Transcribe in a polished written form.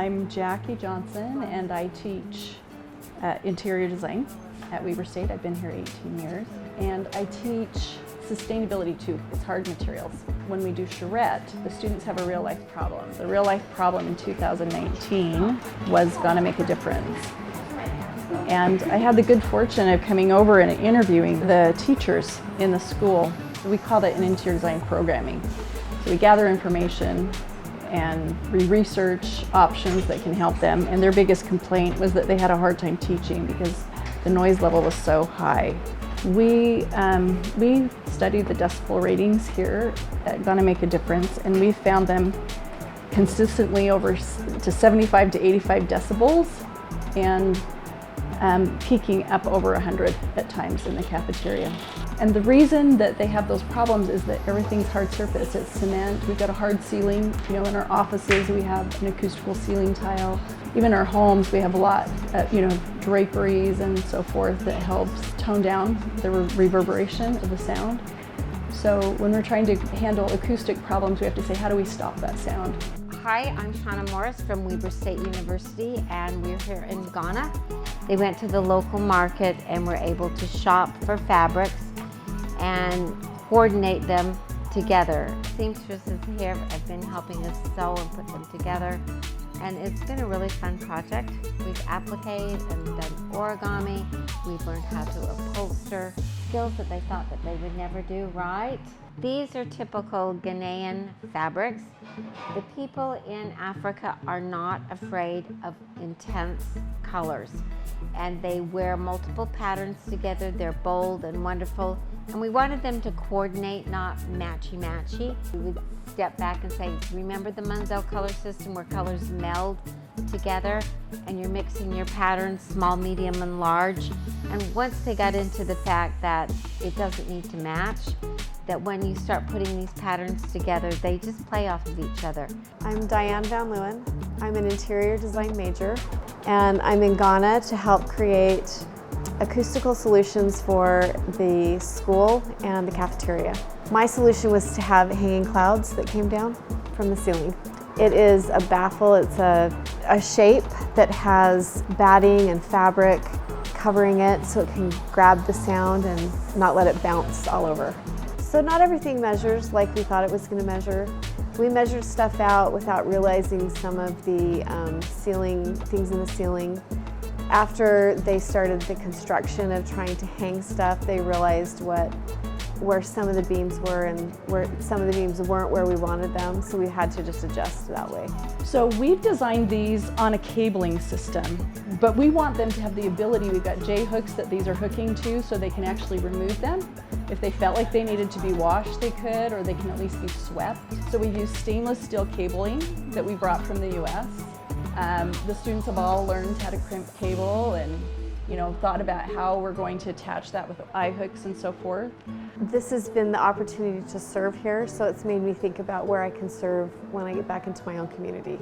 I'm Jackie Johnson, and I teach interior design at Weber State. I've been here 18 years, and I teach sustainability too. It's hard materials. When we do charrette, the students have a real life problem. The real life problem in 2019 was gonna make a difference. And I had the good fortune of coming over and interviewing the teachers in the school. We call that an interior design programming. So we gather information and we research options that can help them. And their biggest complaint was that they had a hard time teaching because the noise level was so high. We studied the decibel ratings here at Gonna Make a Difference, and we found them consistently over to 75 to 85 decibels and peaking up over 100 at times in the cafeteria. And the reason that they have those problems is that everything's hard surface. It's cement. We've got a hard ceiling. You know, in our offices we have an acoustical ceiling tile. Even our homes, we have a lot of, draperies and so forth that helps tone down the reverberation of the sound. So when we're trying to handle acoustic problems, we have to say, how do we stop that sound? Hi, I'm Shauna Morris from Weber State University, and we're here in Ghana. They went to the local market and were able to shop for fabrics and coordinate them together. Seamstresses here have been helping us sew and put them together, and it's been a really fun project. We've appliqued and done origami. We've learned how to upholster, skills that they thought that they would never do right. These are typical Ghanaian fabrics. The people in Africa are not afraid of intense colors, and they wear multiple patterns together. They're bold and wonderful, and we wanted them to coordinate, not matchy-matchy. We would step back and say, remember the Munsell color system where colors meld together and you're mixing your patterns, small, medium, and large. And once they got into the fact that it doesn't need to match, that when you start putting these patterns together, they just play off of each other. I'm Diane Van Leeuwen. I'm an interior design major, and I'm in Ghana to help create acoustical solutions for the school and the cafeteria. My solution was to have hanging clouds that came down from the ceiling. It is a baffle. It's a shape that has batting and fabric covering it so it can grab the sound and not let it bounce all over. So not everything measures like we thought it was going to measure. We measured stuff out without realizing some of the things in the ceiling. After they started the construction of trying to hang stuff, they realized where some of the beams were and where some of the beams weren't where we wanted them, so we had to just adjust that way. So we've designed these on a cabling system, but we want them to have the ability, we've got J-hooks that these are hooking to so they can actually remove them. If they felt like they needed to be washed, they could, or they can at least be swept. So we use stainless steel cabling that we brought from the US. The students have all learned how to crimp cable and thought about how we're going to attach that with eye hooks and so forth. This has been the opportunity to serve here, so it's made me think about where I can serve when I get back into my own community.